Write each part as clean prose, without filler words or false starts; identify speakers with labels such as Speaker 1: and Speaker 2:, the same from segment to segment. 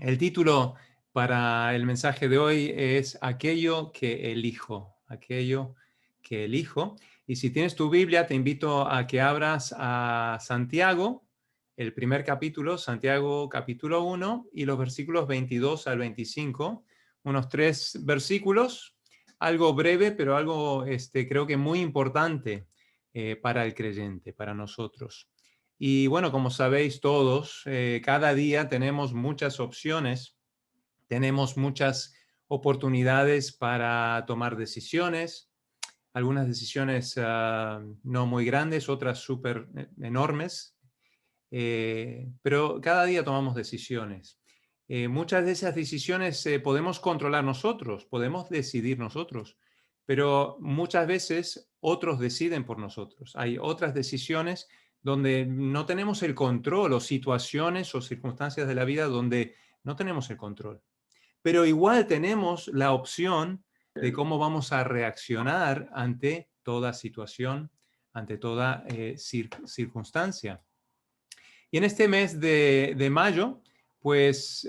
Speaker 1: El título para el mensaje de hoy es Aquello que elijo, aquello que elijo. Y si tienes tu Biblia, te invito a que abras a Santiago, el primer capítulo, Santiago capítulo 1 y los versículos 22 al 25, unos 3 versículos, algo breve, pero algo creo que muy importante para el creyente, para nosotros. Y bueno, como sabéis todos, cada día tenemos muchas opciones, tenemos muchas oportunidades para tomar decisiones, algunas decisiones no muy grandes, otras súper enormes, pero cada día tomamos decisiones. Muchas de esas decisiones podemos controlar nosotros, podemos decidir nosotros, pero muchas veces otros deciden por nosotros. Hay otras decisiones donde no tenemos el control, o situaciones o circunstancias de la vida donde no tenemos el control. Pero igual tenemos la opción de cómo vamos a reaccionar ante toda situación, ante toda circunstancia. Y en este mes de mayo, pues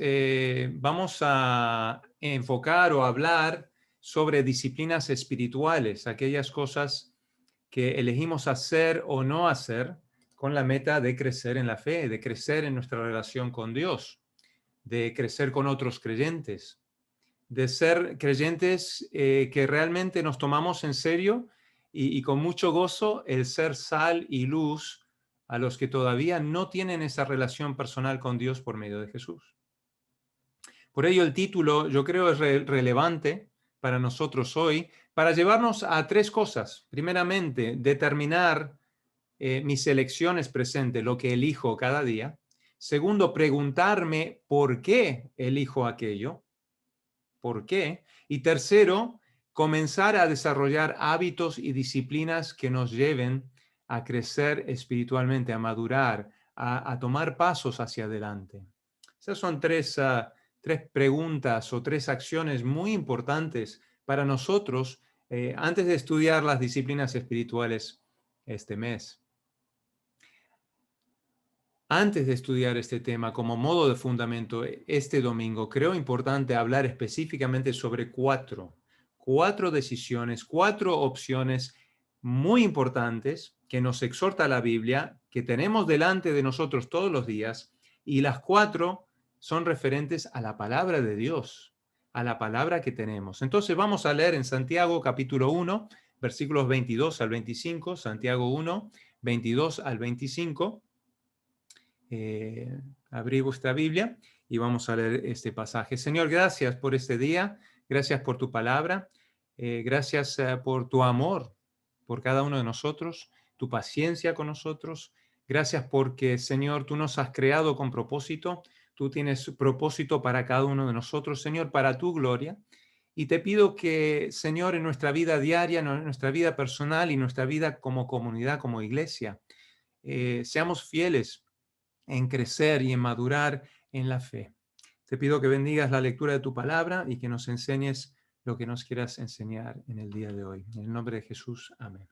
Speaker 1: vamos a enfocar o hablar sobre disciplinas espirituales, aquellas cosas que elegimos hacer o no hacer con la meta de crecer en la fe, de crecer en nuestra relación con Dios, de crecer con otros creyentes, de ser creyentes que realmente nos tomamos en serio y con mucho gozo el ser sal y luz a los que todavía no tienen esa relación personal con Dios por medio de Jesús. Por ello el título yo creo es relevante para nosotros hoy, para llevarnos a 3 cosas. Primeramente, determinar mis elecciones presentes, lo que elijo cada día. Segundo, preguntarme por qué elijo aquello. ¿Por qué? Y tercero, comenzar a desarrollar hábitos y disciplinas que nos lleven a crecer espiritualmente, a madurar, a tomar pasos hacia adelante. Esas son 3 preguntas o 3 acciones muy importantes para nosotros antes de estudiar las disciplinas espirituales este mes. Antes de estudiar este tema como modo de fundamento este domingo, creo importante hablar específicamente sobre 4 decisiones, 4 opciones muy importantes que nos exhorta la Biblia, que tenemos delante de nosotros todos los días, y las 4 son referentes a la palabra de Dios, a la palabra que tenemos. Entonces vamos a leer en Santiago capítulo 1, versículos 22 al 25, Santiago 1, 22 al 25. Abrí vuestra Biblia y vamos a leer este pasaje. Señor, gracias por este día, gracias por tu palabra, gracias por tu amor por cada uno de nosotros, tu paciencia con nosotros. Gracias porque, Señor, tú nos has creado con propósito, tú tienes propósito para cada uno de nosotros, Señor, para tu gloria. Y te pido que, Señor, en nuestra vida diaria, en nuestra vida personal y nuestra vida como comunidad, como iglesia, seamos fieles en crecer y en madurar en la fe. Te pido que bendigas la lectura de tu palabra y que nos enseñes lo que nos quieras enseñar en el día de hoy. En el nombre de Jesús, amén.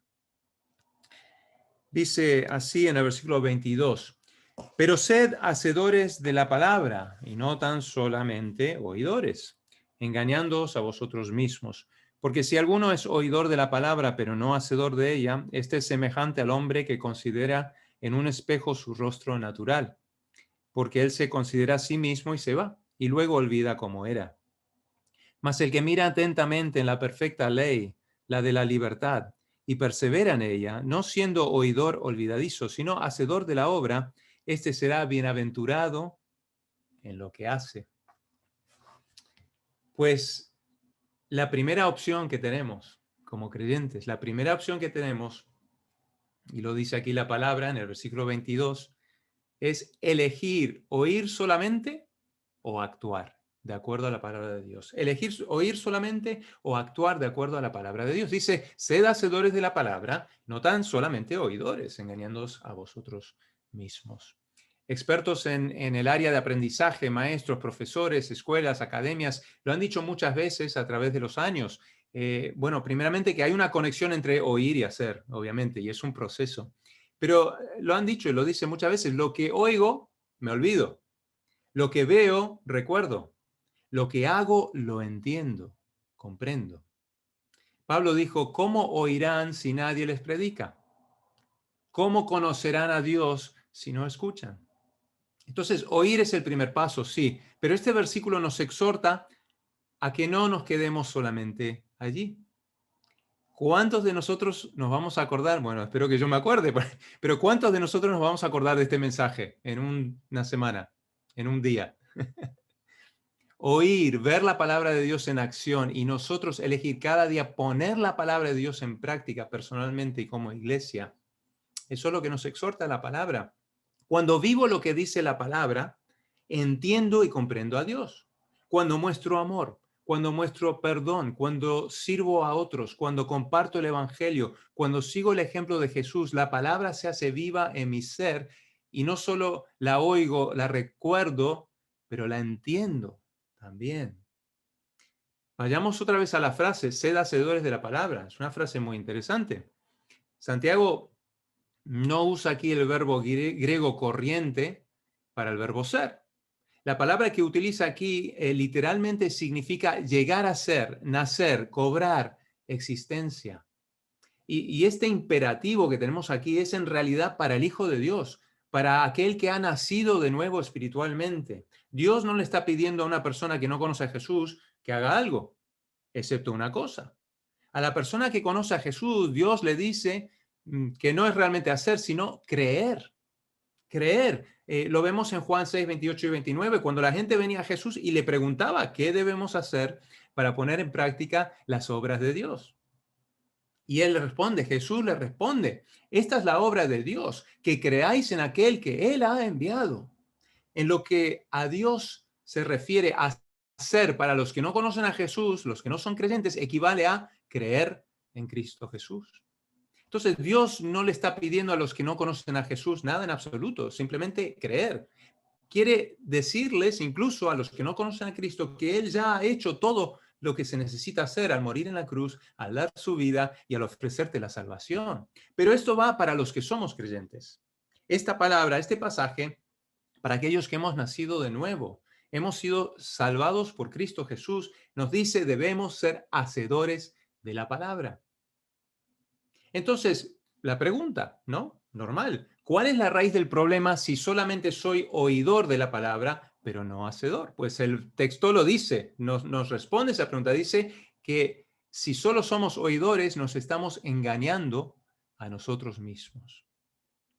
Speaker 1: Dice así en el versículo 22, pero sed hacedores de la palabra y no tan solamente oidores, engañándoos a vosotros mismos. Porque si alguno es oidor de la palabra, pero no hacedor de ella, este es semejante al hombre que considera en un espejo su rostro natural, porque él se considera a sí mismo y se va, y luego olvida cómo era. Mas el que mira atentamente en la perfecta ley, la de la libertad, y persevera en ella, no siendo oidor olvidadizo, sino hacedor de la obra, este será bienaventurado en lo que hace. Pues la primera opción que tenemos como creyentes, la primera opción que tenemos, y lo dice aquí la palabra en el versículo 22, es elegir oír solamente o actuar de acuerdo a la palabra de Dios. Elegir oír solamente o actuar de acuerdo a la palabra de Dios. Dice, sed hacedores de la palabra, no tan solamente oidores, engañándoos a vosotros mismos. Expertos en el área de aprendizaje, maestros, profesores, escuelas, academias, lo han dicho muchas veces a través de los años. Bueno, primeramente que hay una conexión entre oír y hacer, obviamente, y es un proceso. Pero lo han dicho y lo dicen muchas veces, lo que oigo, me olvido. Lo que veo, recuerdo. Lo que hago, lo entiendo, comprendo. Pablo dijo, ¿cómo oirán si nadie les predica? ¿Cómo conocerán a Dios si no escuchan? Entonces, oír es el primer paso, sí, pero este versículo nos exhorta a que no nos quedemos solamente allí. ¿Cuántos de nosotros nos vamos a acordar? Bueno, espero que yo me acuerde, pero ¿cuántos de nosotros nos vamos a acordar de este mensaje en una semana, en un día? Oír, ver la palabra de Dios en acción y nosotros elegir cada día poner la palabra de Dios en práctica personalmente y como iglesia. Eso es lo que nos exhorta la palabra. Cuando vivo lo que dice la palabra, entiendo y comprendo a Dios. Cuando muestro amor, cuando muestro perdón, cuando sirvo a otros, cuando comparto el evangelio, cuando sigo el ejemplo de Jesús, la palabra se hace viva en mi ser y no solo la oigo, la recuerdo, pero la entiendo también. Vayamos otra vez a la frase, sed hacedores de la palabra. Es una frase muy interesante. Santiago no usa aquí el verbo griego corriente para el verbo ser. La palabra que utiliza aquí literalmente significa llegar a ser, nacer, cobrar, existencia. Y este imperativo que tenemos aquí es en realidad para el Hijo de Dios, para aquel que ha nacido de nuevo espiritualmente. Dios no le está pidiendo a una persona que no conoce a Jesús que haga algo, excepto una cosa. A la persona que conoce a Jesús, Dios le dice que no es realmente hacer, sino creer. Creer. Lo vemos en Juan 6, 28 y 29, cuando la gente venía a Jesús y le preguntaba qué debemos hacer para poner en práctica las obras de Dios. Y él le responde, Jesús le responde, esta es la obra de Dios, que creáis en aquel que él ha enviado. En lo que a Dios se refiere a ser para los que no conocen a Jesús, los que no son creyentes, equivale a creer en Cristo Jesús. Entonces, Dios no le está pidiendo a los que no conocen a Jesús nada en absoluto, simplemente creer. Quiere decirles, incluso a los que no conocen a Cristo, que Él ya ha hecho todo lo que se necesita hacer al morir en la cruz, al dar su vida y al ofrecerte la salvación. Pero esto va para los que somos creyentes. Esta palabra, este pasaje, para aquellos que hemos nacido de nuevo, hemos sido salvados por Cristo Jesús, nos dice debemos ser hacedores de la palabra. Entonces, la pregunta, ¿no? Normal. ¿Cuál es la raíz del problema si solamente soy oidor de la palabra, pero no hacedor? Pues el texto lo dice, nos responde esa pregunta. Dice que si solo somos oidores, nos estamos engañando a nosotros mismos.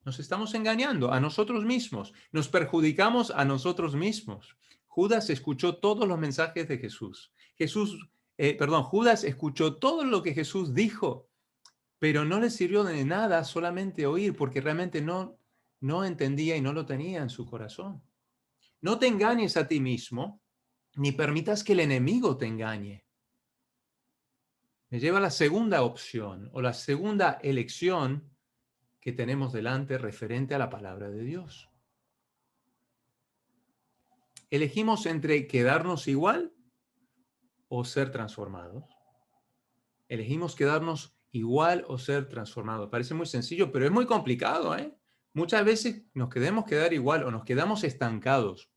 Speaker 1: Nos estamos engañando a nosotros mismos. Nos perjudicamos a nosotros mismos. Judas escuchó todos los mensajes de Jesús. Judas escuchó todo lo que Jesús dijo, pero no le sirvió de nada solamente oír, porque realmente no entendía y no lo tenía en su corazón. No te engañes a ti mismo, ni permitas que el enemigo te engañe. Me lleva a la segunda opción o la segunda elección que tenemos delante referente a la palabra de Dios. Elegimos entre quedarnos igual o ser transformados. Elegimos quedarnos igual o ser transformados. Parece muy sencillo, pero es muy complicado, ¿eh? Muchas veces nos queremos quedar igual o nos quedamos estancados.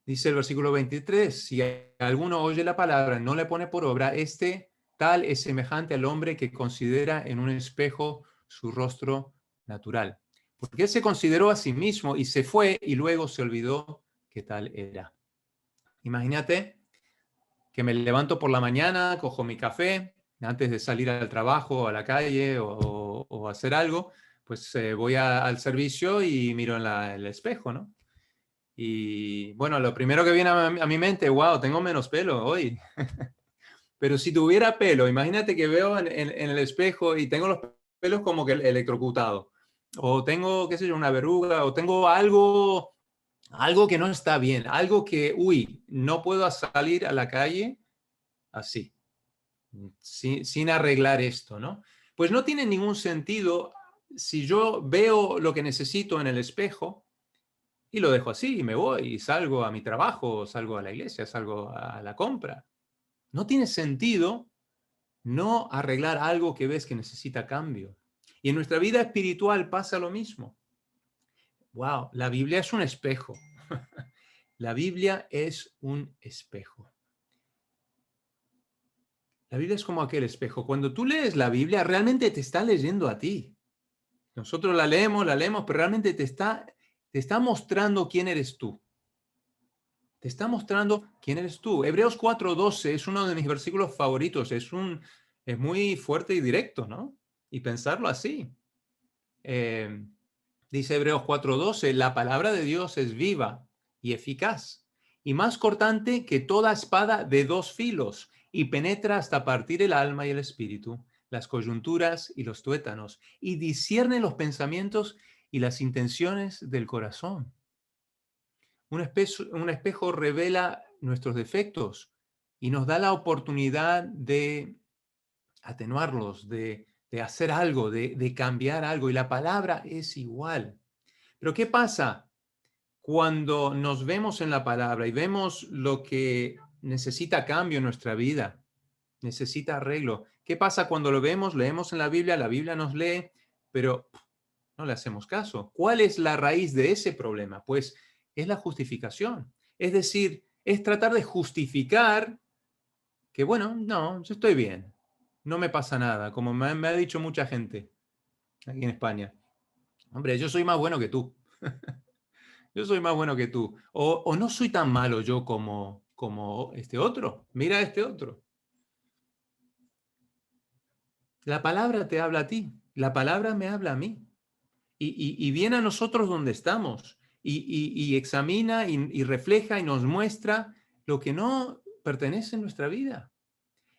Speaker 1: Dice el versículo 23, si alguno oye la palabra y no le pone por obra, tal es semejante al hombre que considera en un espejo su rostro natural. Porque él se consideró a sí mismo y se fue y luego se olvidó que tal era. Imagínate que me levanto por la mañana, cojo mi café, antes de salir al trabajo, a la calle o hacer algo, pues voy al servicio y miro en el espejo, ¿no? Y bueno, lo primero que viene a mi mente, wow, tengo menos pelo hoy. Pero si tuviera pelo, imagínate que veo en el espejo y tengo los pelos como que electrocutados. O tengo, qué sé yo, una verruga, o tengo algo que no está bien, algo que, uy, no puedo salir a la calle así, sin arreglar esto, ¿no? Pues no tiene ningún sentido si yo veo lo que necesito en el espejo y lo dejo así y me voy y salgo a mi trabajo, salgo a la iglesia, salgo a la compra. No tiene sentido no arreglar algo que ves que necesita cambio. Y en nuestra vida espiritual pasa lo mismo. Wow, la Biblia es un espejo. La Biblia es un espejo. La Biblia es como aquel espejo. Cuando tú lees la Biblia, realmente te está leyendo a ti. Nosotros la leemos, pero realmente te está mostrando quién eres tú. Te está mostrando quién eres tú. Hebreos 4:12 es uno de mis versículos favoritos. Es muy fuerte y directo, ¿no? Y pensarlo así. Eh, Dice Hebreos 4:12, la palabra de Dios es viva y eficaz, y más cortante que toda espada de dos filos, y penetra hasta partir el alma y el espíritu, las coyunturas y los tuétanos, y discierne los pensamientos y las intenciones del corazón. Un espejo revela nuestros defectos y nos da la oportunidad de atenuarlos, de hacer algo, de cambiar algo, y la palabra es igual. Pero ¿qué pasa cuando nos vemos en la palabra y vemos lo que necesita cambio en nuestra vida, necesita arreglo? ¿Qué pasa cuando lo vemos, leemos en la Biblia nos lee, pero no le hacemos caso? ¿Cuál es la raíz de ese problema? Pues es la justificación. Es decir, es tratar de justificar que, bueno, no, yo estoy bien, no me pasa nada, como me ha dicho mucha gente aquí en España. Hombre, yo soy más bueno que tú. Yo soy más bueno que tú. O no soy tan malo yo como este otro. Mira este otro. La palabra te habla a ti. La palabra me habla a mí. Y viene a nosotros donde estamos. Y examina y refleja y nos muestra lo que no pertenece en nuestra vida.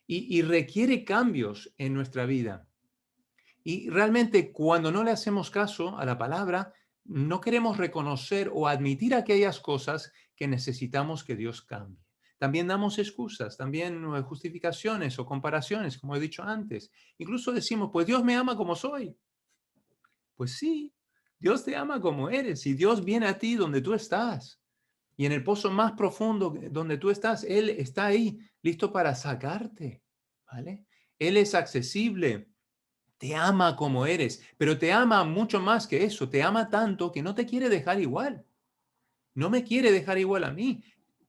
Speaker 1: Y requiere cambios en nuestra vida. Y realmente cuando no le hacemos caso a la palabra, no queremos reconocer o admitir aquellas cosas que necesitamos que Dios cambie. También damos excusas, también justificaciones o comparaciones, como he dicho antes. Incluso decimos, pues Dios me ama como soy. Pues sí, Dios te ama como eres y Dios viene a ti donde tú estás. Y en el pozo más profundo donde tú estás, Él está ahí, listo para sacarte, ¿vale? Él es accesible, te ama como eres, pero te ama mucho más que eso, te ama tanto que no te quiere dejar igual, no me quiere dejar igual a mí,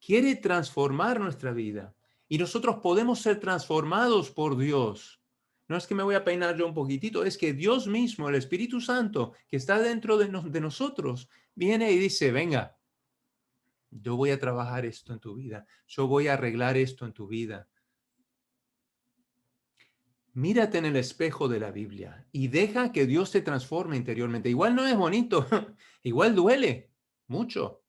Speaker 1: quiere transformar nuestra vida y nosotros podemos ser transformados por Dios. No es que me voy a peinar yo un poquitito, es que Dios mismo, el Espíritu Santo que está dentro de nosotros, viene y dice, venga, yo voy a trabajar esto en tu vida, yo voy a arreglar esto en tu vida. Mírate en el espejo de la Biblia y deja que Dios te transforme interiormente. Igual no es bonito, igual duele mucho.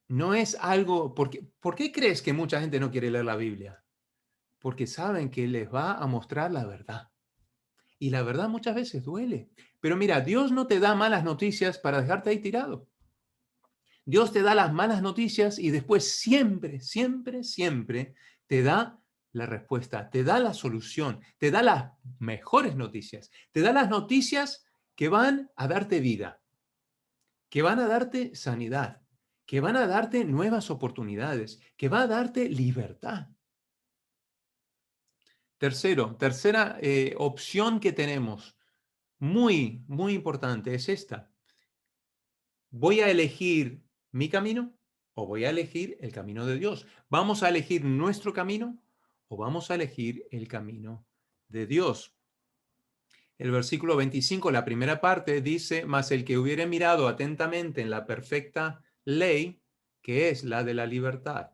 Speaker 1: No es algo, ¿por qué crees que mucha gente no quiere leer la Biblia? Porque saben que les va a mostrar la verdad. Y la verdad muchas veces duele. Pero mira, Dios no te da malas noticias para dejarte ahí tirado. Dios te da las malas noticias y después siempre, siempre, siempre te da la respuesta, te da la solución, te da las mejores noticias, te da las noticias que van a darte vida, que van a darte sanidad, que van a darte nuevas oportunidades, que va a darte libertad. Tercera opción que tenemos, muy, muy importante, es esta. ¿Voy a elegir mi camino o voy a elegir el camino de Dios? ¿Vamos a elegir nuestro camino o vamos a elegir el camino de Dios? El versículo 25, la primera parte, dice, mas el que hubiere mirado atentamente en la perfecta ley, que es la de la libertad.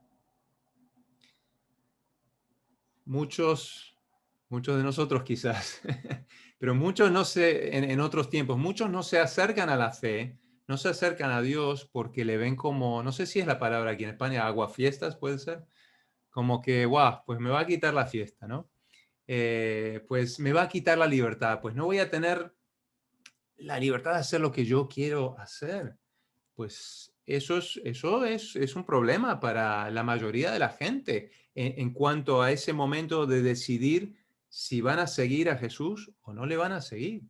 Speaker 1: Muchos de nosotros quizás, pero muchos no se, en otros tiempos, muchos no se acercan a la fe, no se acercan a Dios porque le ven como, no sé si es la palabra aquí en España, aguafiestas puede ser, como que, guau, pues me va a quitar la fiesta, ¿no? Pues me va a quitar la libertad, pues no voy a tener la libertad de hacer lo que yo quiero hacer. Pues eso es un problema para la mayoría de la gente en cuanto a ese momento de decidir si van a seguir a Jesús o no le van a seguir.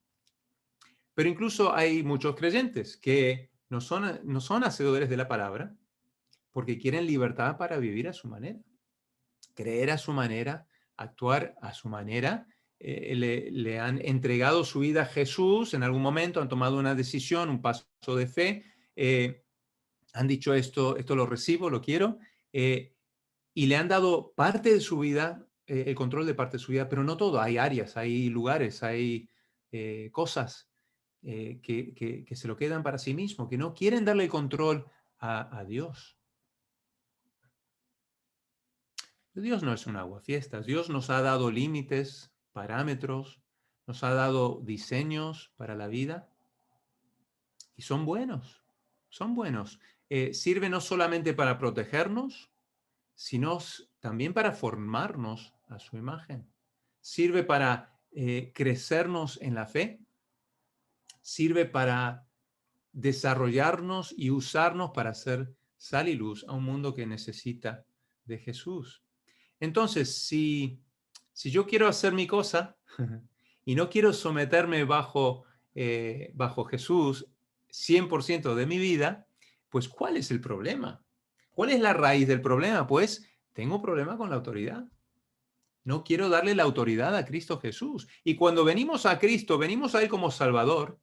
Speaker 1: Pero incluso hay muchos creyentes que no son hacedores de la palabra porque quieren libertad para vivir a su manera, creer a su manera, actuar a su manera. Le han entregado su vida a Jesús en algún momento, han tomado una decisión, un paso de fe. han dicho esto lo recibo, lo quiero, y le han dado parte de su vida, el control de parte de su vida, pero no todo. Hay áreas, hay lugares, hay cosas que se lo quedan para sí mismo, que no quieren darle el control a Dios. Dios no es un aguafiestas. Dios nos ha dado límites, parámetros, nos ha dado diseños para la vida y son buenos, son buenos. Sirve no solamente para protegernos, sino también para formarnos a su imagen. Sirve para crecernos en la fe, sirve para desarrollarnos y usarnos para hacer sal y luz a un mundo que necesita de Jesús. Entonces, si yo quiero hacer mi cosa y no quiero someterme bajo Jesús 100% de mi vida, pues ¿cuál es el problema? ¿Cuál es la raíz del problema? Pues tengo problema con la autoridad. No quiero darle la autoridad a Cristo Jesús. Y cuando venimos a Cristo, venimos a Él como Salvador,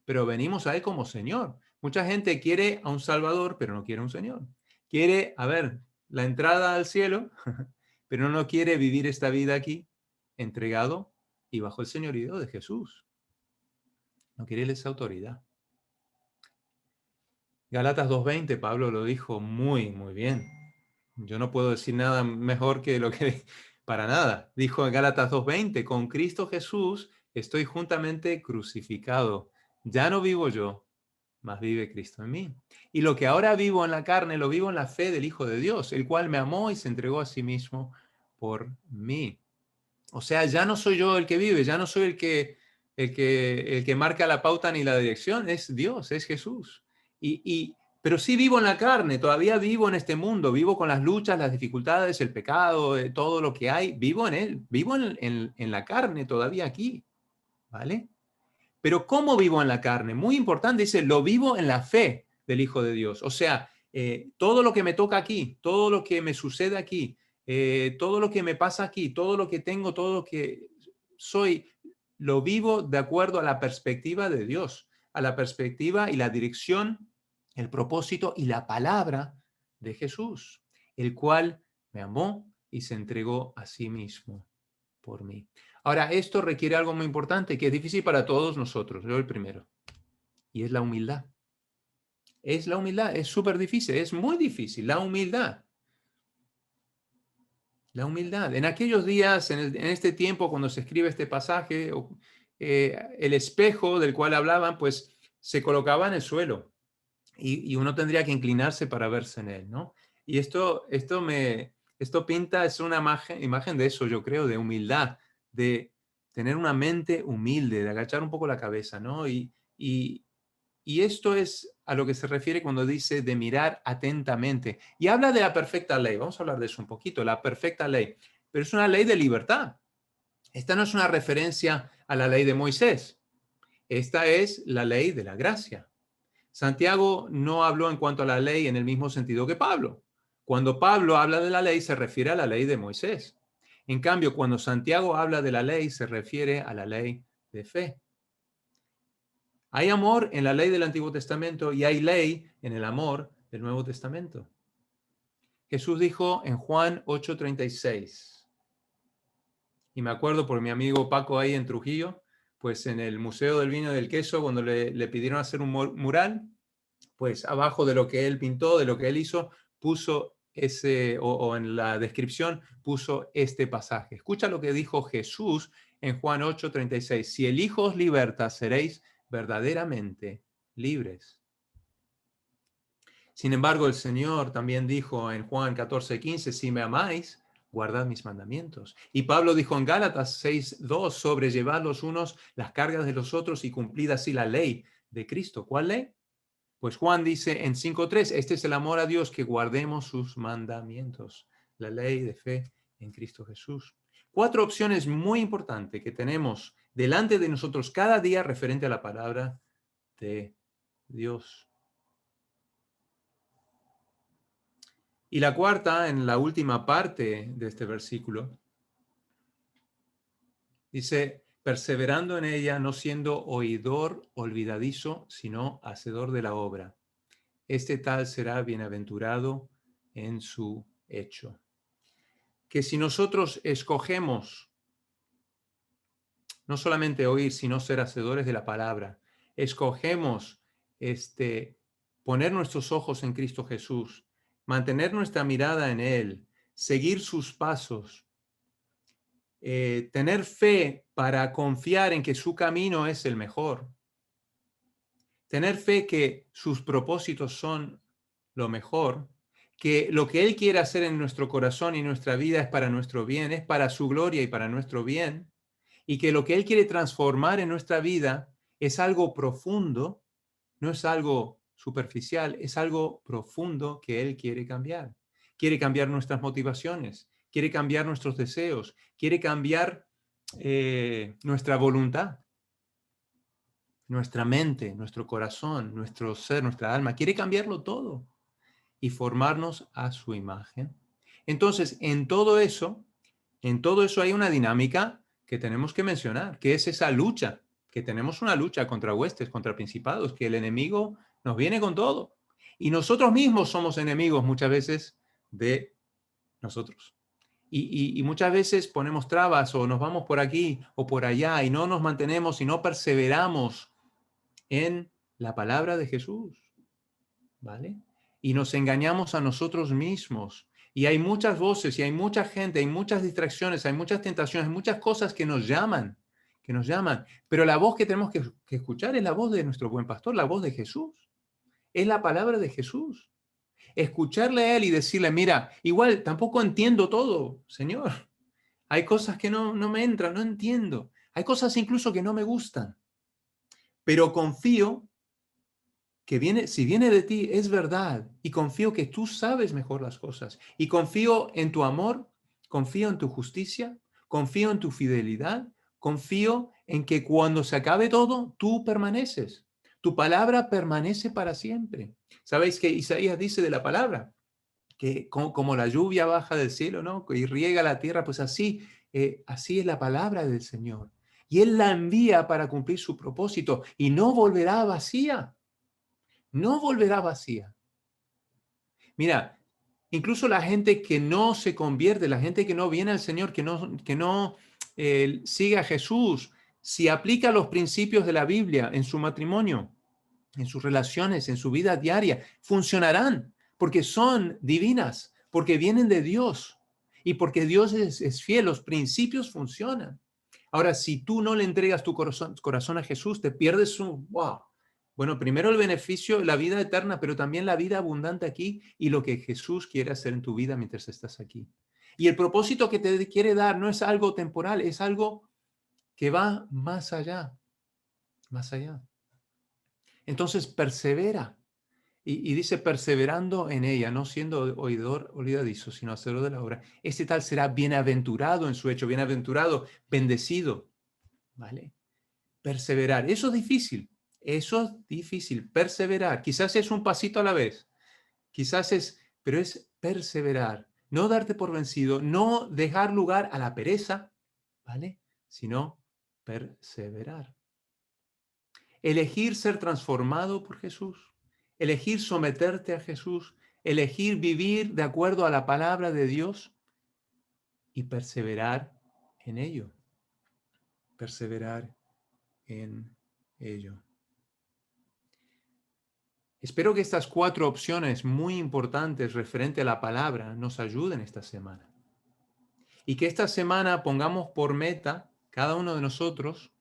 Speaker 1: pero venimos a Él como Señor. Mucha gente quiere a un Salvador, pero no quiere a un Señor. Quiere, a ver, la entrada al cielo, pero no quiere vivir esta vida aquí entregado y bajo el señorío de Jesús. No quiere esa autoridad. Galatas 2:20, Pablo lo dijo muy, muy bien. Yo no puedo decir nada mejor que lo que para nada. Dijo en Gálatas 2:20, con Cristo Jesús estoy juntamente crucificado. Ya no vivo yo, mas vive Cristo en mí. Y lo que ahora vivo en la carne, lo vivo en la fe del Hijo de Dios, el cual me amó y se entregó a sí mismo por mí. O sea, ya no soy yo el que vive, ya no soy el que marca la pauta ni la dirección, es Dios, es Jesús. Pero sí vivo en la carne, todavía vivo en este mundo, vivo con las luchas, las dificultades, el pecado, todo lo que hay, vivo en él, vivo en la carne todavía aquí, ¿vale? Pero ¿cómo vivo en la carne? Muy importante, dice, lo vivo en la fe del Hijo de Dios. O sea, todo lo que me toca aquí, todo lo que me sucede aquí, todo lo que me pasa aquí, todo lo que tengo, todo lo que soy, lo vivo de acuerdo a la perspectiva de Dios, a la perspectiva y la dirección, el propósito y la palabra de Jesús, el cual me amó y se entregó a sí mismo por mí. Ahora, esto requiere algo muy importante que es difícil para todos nosotros, yo el primero, y es la humildad. Es la humildad, es súper difícil, es muy difícil, la humildad. La humildad. En aquellos días, en este tiempo, cuando se escribe este pasaje, el espejo del cual hablaban, pues se colocaba en el suelo y uno tendría que inclinarse para verse en él, ¿no? Y esto pinta, es una imagen de eso, yo creo, de humildad, de tener una mente humilde, de agachar un poco la cabeza, ¿no? Y esto es a lo que se refiere cuando dice de mirar atentamente. Y habla de la perfecta ley. Vamos a hablar de eso un poquito, la perfecta ley. Pero es una ley de libertad. Esta no es una referencia a la ley de Moisés. Esta es la ley de la gracia. Santiago no habló en cuanto a la ley en el mismo sentido que Pablo. Cuando Pablo habla de la ley, se refiere a la ley de Moisés. En cambio, cuando Santiago habla de la ley, se refiere a la ley de fe. Hay amor en la ley del Antiguo Testamento y hay ley en el amor del Nuevo Testamento. Jesús dijo en Juan 8:36, y me acuerdo por mi amigo Paco ahí en Trujillo, pues en el Museo del Vino y del Queso, cuando le pidieron hacer un mural, pues abajo de lo que él pintó, de lo que él hizo, puso o en la descripción puso este pasaje. Escucha lo que dijo Jesús en Juan 8:36. Si el Hijo os liberta, seréis verdaderamente libres. Sin embargo, el Señor también dijo en Juan 14:15, si me amáis, guardad mis mandamientos. Y Pablo dijo en Gálatas 6:2, sobrellevad los unos las cargas de los otros y cumplid así la ley de Cristo. ¿Cuál ley? Pues Juan dice en 5:3, este es el amor a Dios, que guardemos sus mandamientos, la ley de fe en Cristo Jesús. 4 opciones muy importantes que tenemos delante de nosotros cada día referente a la palabra de Dios. Y la cuarta, en la última parte de este versículo, dice, perseverando en ella, no siendo oidor olvidadizo, sino hacedor de la obra. este tal será bienaventurado en su hecho. Que si nosotros escogemos no solamente oír, sino ser hacedores de la palabra, escogemos poner nuestros ojos en Cristo Jesús, mantener nuestra mirada en Él, seguir sus pasos, tener fe para confiar en que su camino es el mejor, tener fe que sus propósitos son lo mejor, que lo que Él quiere hacer en nuestro corazón y nuestra vida es para nuestro bien, es para su gloria y para nuestro bien, y que lo que Él quiere transformar en nuestra vida es algo profundo, no es algo superficial, es algo profundo que Él quiere cambiar. Quiere cambiar nuestras motivaciones, quiere cambiar nuestros deseos, quiere cambiar nuestra voluntad, nuestra mente, nuestro corazón, nuestro ser, nuestra alma. Quiere cambiarlo todo y formarnos a su imagen. Entonces, en todo eso hay una dinámica que tenemos que mencionar, que es esa lucha, que tenemos una lucha contra huestes, contra principados, que el enemigo nos viene con todo. Y nosotros mismos somos enemigos muchas veces de nosotros. Y muchas veces ponemos trabas o nos vamos por aquí o por allá y no nos mantenemos y no perseveramos en la palabra de Jesús, ¿vale? Y nos engañamos a nosotros mismos. Y hay muchas voces y hay mucha gente, hay muchas distracciones, hay muchas tentaciones, hay muchas cosas que nos llaman, que nos llaman. Pero la voz que tenemos que escuchar es la voz de nuestro buen pastor, la voz de Jesús. Es la palabra de Jesús. Escucharle a Él y decirle, mira, igual tampoco entiendo todo, Señor. Hay cosas que no me entran, no entiendo. Hay cosas incluso que no me gustan. Pero confío que si viene de ti, es verdad. Y confío que tú sabes mejor las cosas. Y confío en tu amor, confío en tu justicia, confío en tu fidelidad, confío en que cuando se acabe todo, tú permaneces. Tu palabra permanece para siempre. Sabéis que Isaías dice de la palabra, que como la lluvia baja del cielo, ¿no? Y riega la tierra, pues así es la palabra del Señor. Y Él la envía para cumplir su propósito y no volverá vacía. No volverá vacía. Mira, incluso la gente que no se convierte, la gente que no viene al Señor, que no sigue a Jesús, si aplica los principios de la Biblia en su matrimonio, en sus relaciones, en su vida diaria, funcionarán porque son divinas, porque vienen de Dios y porque Dios es fiel, los principios funcionan. Ahora, si tú no le entregas tu corazón a Jesús, te pierdes wow. Bueno, primero el beneficio, la vida eterna, pero también la vida abundante aquí y lo que Jesús quiere hacer en tu vida mientras estás aquí. Y el propósito que te quiere dar no es algo temporal, es algo que va más allá, más allá. Entonces persevera. Y dice, perseverando en ella, no siendo oidor olvidadizo, sino hacedor de la obra. Este tal será bienaventurado en su hecho, bienaventurado, bendecido. ¿Vale? Perseverar. Eso es difícil, perseverar. Quizás es un pasito a la vez, pero es perseverar. No darte por vencido, no dejar lugar a la pereza, ¿vale? Sino perseverar. Elegir ser transformado por Jesús, elegir someterte a Jesús, elegir vivir de acuerdo a la palabra de Dios y perseverar en ello. Perseverar en ello. Espero que estas 4 opciones muy importantes referente a la palabra nos ayuden esta semana. Y que esta semana pongamos por meta, cada uno de nosotros,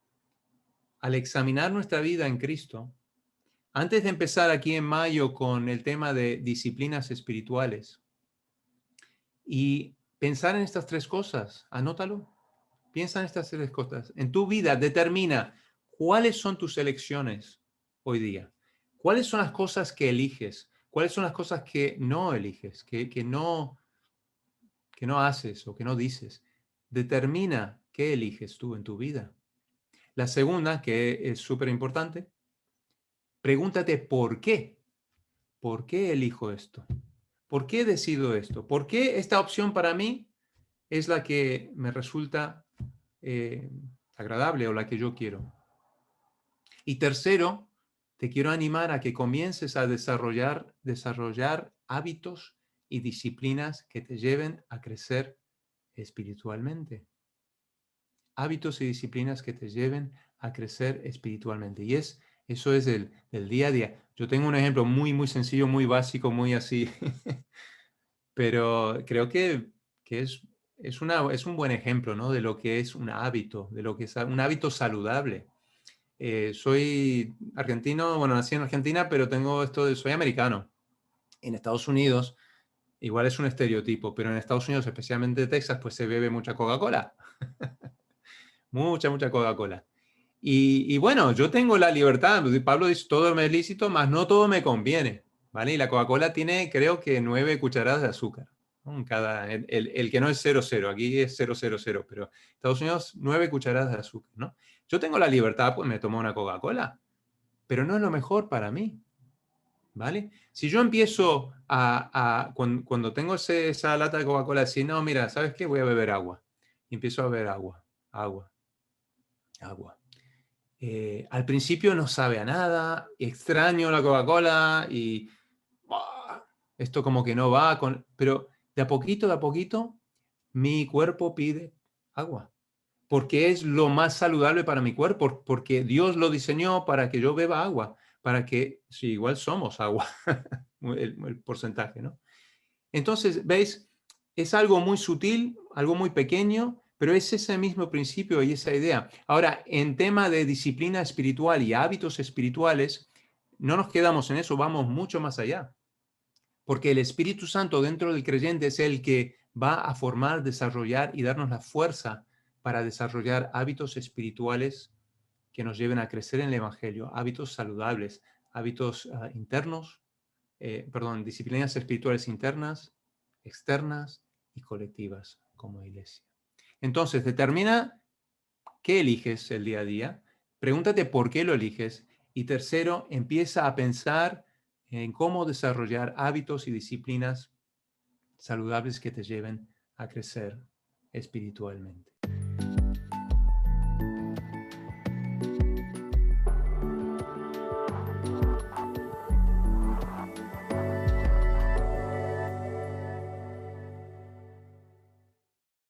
Speaker 1: al examinar nuestra vida en Cristo, antes de empezar aquí en mayo con el tema de disciplinas espirituales, y pensar en estas 3 cosas, anótalo, piensa en estas 3 cosas. En tu vida determina cuáles son tus elecciones hoy día. ¿Cuáles son las cosas que eliges? ¿Cuáles son las cosas que no eliges, que no haces o que no dices? Determina qué eliges tú en tu vida. La segunda, que es súper importante, pregúntate por qué. ¿Por qué elijo esto? ¿Por qué decido esto? ¿Por qué esta opción para mí es la que me resulta agradable o la que yo quiero? Y tercero, te quiero animar a que comiences a desarrollar hábitos y disciplinas que te lleven a crecer espiritualmente. Hábitos y disciplinas que te lleven a crecer espiritualmente. Y eso es del día a día. Yo tengo un ejemplo muy, muy sencillo, muy básico, muy así, pero creo que es un buen ejemplo, ¿no? De lo que es un hábito, de lo que es un hábito saludable. Soy argentino, bueno, nací en Argentina, pero soy americano. En Estados Unidos, igual es un estereotipo, pero en Estados Unidos, especialmente Texas, pues se bebe mucha Coca-Cola. Mucha, mucha Coca-Cola. Y bueno, yo tengo la libertad. Pablo dice, todo me es lícito, más no todo me conviene. ¿Vale? Y la Coca-Cola tiene, creo que 9 cucharadas de azúcar, ¿no? El que no es 0,0, aquí es 0,00, pero Estados Unidos 9 cucharadas de azúcar, ¿no? Yo tengo la libertad, pues me tomo una Coca-Cola, pero no es lo mejor para mí. ¿Vale? Si yo empiezo cuando tengo esa lata de Coca-Cola, decir, no, mira, ¿sabes qué? Voy a beber agua. Y empiezo a beber agua, agua, agua. Al principio no sabe a nada, extraño la Coca-Cola y ¡buah! Esto como que no va pero de a poquito, mi cuerpo pide agua, porque es lo más saludable para mi cuerpo, porque Dios lo diseñó para que yo beba agua, para que, sí, igual somos agua, el porcentaje, ¿no? Entonces, ¿veis? Es algo muy sutil, algo muy pequeño, pero es ese mismo principio y esa idea. Ahora, en tema de disciplina espiritual y hábitos espirituales, no nos quedamos en eso, vamos mucho más allá. Porque el Espíritu Santo dentro del creyente es el que va a formar, desarrollar y darnos la fuerza para desarrollar hábitos espirituales que nos lleven a crecer en el Evangelio, hábitos saludables, hábitos internos, disciplinas espirituales internas, externas y colectivas como iglesia. Entonces, determina qué eliges el día a día, pregúntate por qué lo eliges y tercero, empieza a pensar en cómo desarrollar hábitos y disciplinas saludables que te lleven a crecer espiritualmente.